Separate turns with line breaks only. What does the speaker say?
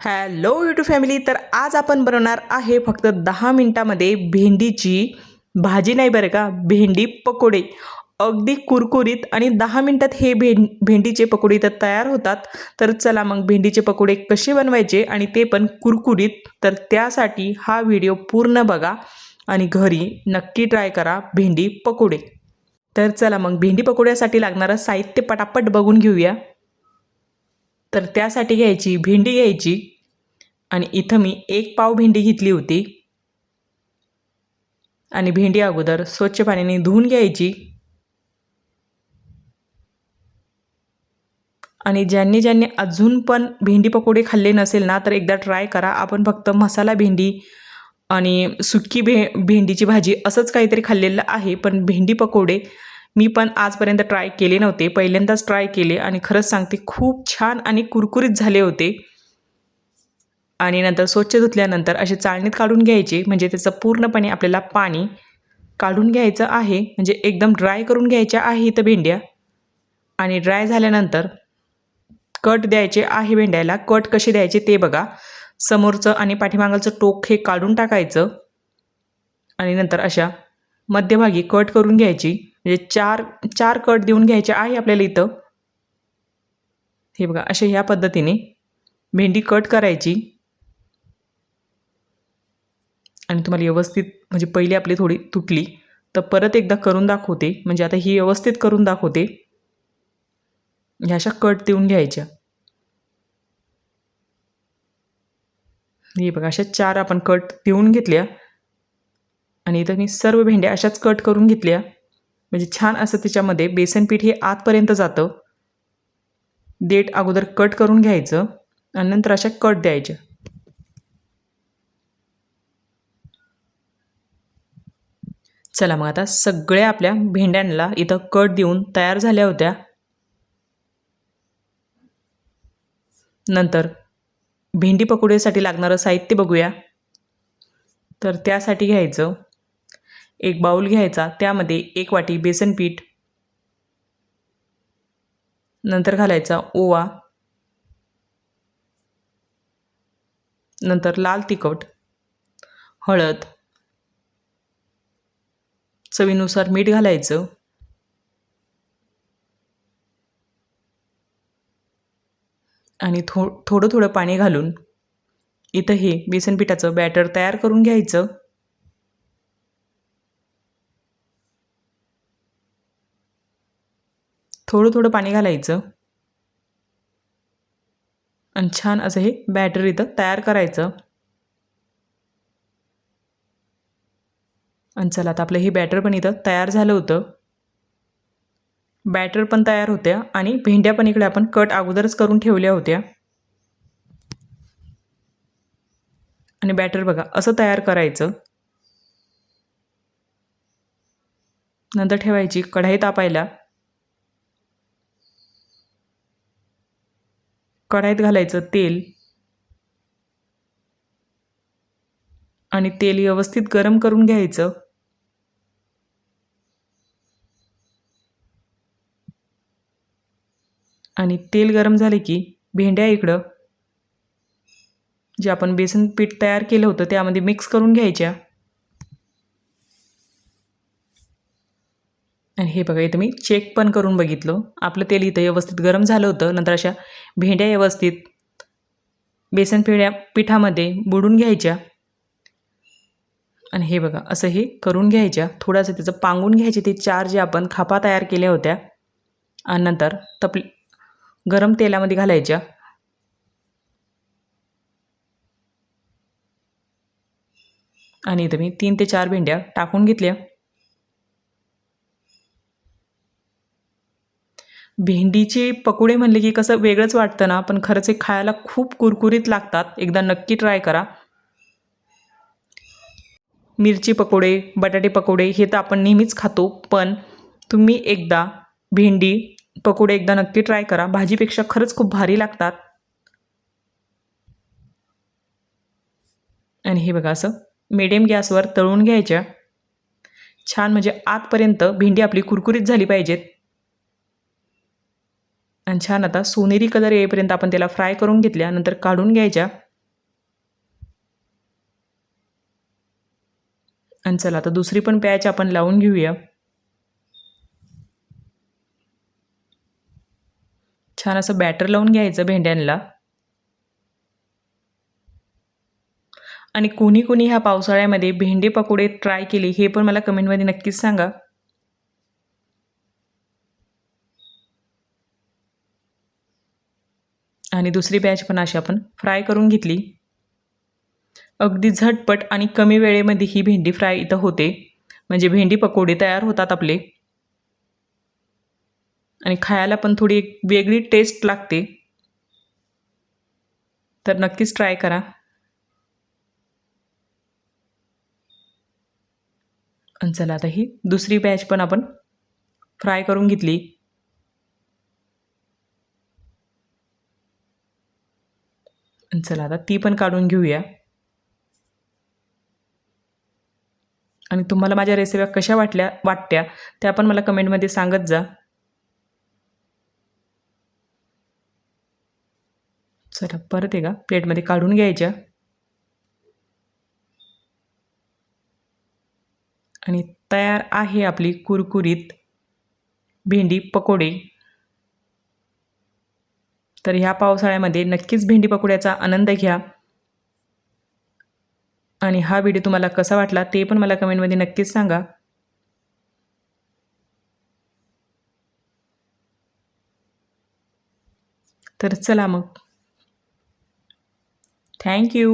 Hello YouTube family. तर आज आपण बनवणार आहे फक्त 10 मिनिटामध्ये भेंडीची भाजी, नाही बरं का, भेंडी पकोडे. अगदी कुरकुरीत आणि 10 मिनिटात हे भेंडीचे पकोडे तर तयार होतात. तर चला मग भेंडीचे पकोडे कसे बनवायचे आणि ते पण कुरकुरीत, तर त्यासाठी हा व्हिडिओ पूर्ण बघा आणि घरी नक्की ट्राय करा भेंडी पकोडे. तर चला मग भेंडी पकोड्यासाठी लागणारं साहित्य पटापट बघून घेऊया. तर त्यासाठी भेंडी घ्यायची आणि इथं मी 1 पाव भेंडी घेतली होती आणि भेंडी अगोदर स्वच्छ पाण्याने धुवून घ्यायची. आणि ज्यांनी अजून पण भेंडी पकोडे खाल्ले नसेल ना, तर एकदा ट्राय करा. आपण फक्त मसाला भेंडी आणि सुक्की भेंडीची भाजी असंच काहीतरी खाल्लेलं आहे, पण भेंडी पकोडे मी पण आजपर्यंत ट्राय केले नव्हते. पहिल्यांदाच ट्राय केले आणि खरंच सांगते खूप छान आणि कुरकुरीत झाले होते. आणि नंतर स्वच्छ धुतल्यानंतर असे चाळणीत काढून घ्यायचे, म्हणजे त्याचं पूर्णपणे आपल्याला पाणी काढून घ्यायचं आहे. म्हणजे एकदम ड्राय करून घ्यायच्या आहे इथं भेंड्या. आणि ड्राय झाल्यानंतर कट द्यायचे आहे भेंड्याला. कट कसे द्यायचे ते बघा. समोरचं आणि पाठीमागचं टोक हे काढून टाकायचं आणि नंतर अशा मध्यभागी कट करून घ्यायची. म्हणजे चार कट देऊन घ्यायचे आहे आपल्याला इथं. हे बघा, अशा ह्या पद्धतीने भेंडी कट करायची. आणि तुम्हाला व्यवस्थित, म्हणजे पहिली आपली थोडी तुटली तर परत एकदा करून दाखवते. म्हणजे आता ही व्यवस्थित करून दाखवते. ह्या अशा कट देऊन घ्यायच्या. हे बघा, अशा 4 आपण कट देऊन घेतल्या आणि इथं मी सर्व भेंड्या अशाच कट करून घेतल्या. म्हणजे छान असं त्याच्यामध्ये बेसन पीठ हे आतपर्यंत जातं. देठ अगोदर कट करून घ्यायचं आणि नंतर अशा कट द्यायच्या. चला मग आता सगळ्या आपल्या भेंड्यांना इथं कट देऊन तयार झाल्या होत्या. नंतर भेंडी पकोडीसाठी लागणारं साहित्य बघूया. तर त्यासाठी घ्यायचं 1 बाउल घ्यायचा, त्यामध्ये 1 वाटी बेसन पीठ, नंतर घालायचा ओवा, नंतर लाल तिखट, हळद, चवीनुसार मीठ घालायचं आणि थोडं पाणी घालून इथं हे बेसन पिठाचं बॅटर तयार करून घ्यायचं. थोडं पाणी घालायचं आणि छान असं हे बॅटर इथं तयार करायचं. आणि चला आता आपलं हे बॅटर पण इथं तयार झालं होतं. बॅटर पण तयार होत्या आणि भेंड्या पण इकडे आपण कट अगोदरच करून ठेवल्या होत्या. आणि बॅटर बघा असं तयार करायचं. नंतर ठेवायची कढई तापायला. कढईत घालायचं तेल आणि तेल व्यवस्थित गरम करून घ्यायचं. आणि तेल गरम झाले की भेंड्या इकडं जे आपण बेसन पीठ तयार केलं होतं त्यामध्ये मिक्स करून घ्यायच्या. आणि हे बघा, इथं मी चेक पण करून बघितलं, आपलं तेल इथं व्यवस्थित गरम झालं होतं. नंतर अशा भेंड्या व्यवस्थित बेसन पिठामध्ये बुडून घ्यायच्या. आणि हे बघा असं हे करून घ्यायच्या. थोडंसं त्याचं पांगून घ्यायचे ते 4 जे आपण खापा तयार केल्या होत्या आणि नंतर गरम तेलामध्ये घालायच्या. आणि इथं मी 3 ते 4 भेंड्या टाकून घेतल्या. भेंडीचे पकोडे म्हणले की कसं वेगळंच वाटतं ना, पण खरंच हे खायला खूप कुरकुरीत लागतात. एकदा नक्की ट्राय करा. मिरची पकोडे, बटाटे पकोडे हे तर आपण नेहमीच खातो, पण तुम्ही एकदा भेंडी पकोडे एकदा नक्की ट्राय करा. भाजीपेक्षा खरंच खूप भारी लागतात. आणि हे बघा असं मीडियम गॅसवर तळून घ्यायच्या. छान, म्हणजे आतपर्यंत भेंडी आपली कुरकुरीत झाली पाहिजेत. आणि छान आता सोनेरी कलर येईपर्यंत आपण त्याला फ्राय करून घेतल्या. नंतर काढून घ्यायच्या. आणि चला आता दुसरी पण पॅच आपण लावून घेऊया. छान असं बॅटर लावून घ्यायचं भेंड्यांना. आणि कोणी कोणी ह्या पावसाळ्यामध्ये भेंडी पकोडे ट्राय केले हे पण मला कमेंटमध्ये नक्कीच सांगा. आणि दुसरी बॅच पण अशी आपण फ्राय करून घेतली. अगदी झटपट आणि कमी वेळेमध्ये ही भेंडी फ्राय इथं होते. म्हणजे भेंडी पकोडे तयार होतात आपले. आणि खायला पण थोडी एक वेगळी टेस्ट लागते. तर नक्कीच ट्राय करा. आणि चला आता ही दुसरी बॅच पण आपण फ्राय करून घेतली. आणि चला आता ती पण काढून घेऊया. आणि तुम्हाला माझ्या रेसिपी कशा वाटत्या त्या पण मला कमेंटमध्ये सांगत जा. चला परत एका प्लेटमध्ये काढून घ्यायच्या. आणि तयार आहे आपली कुरकुरीत भेंडी पकोडे. तर ह्या पावसाळ्यामध्ये नक्कीच भेंडी पकोड्याचा आनंद घ्या. आणि हा व्हिडिओ तुम्हाला कसा वाटला ते पण मला कमेंटमध्ये नक्कीच सांगा. तर चला मग. Thank you.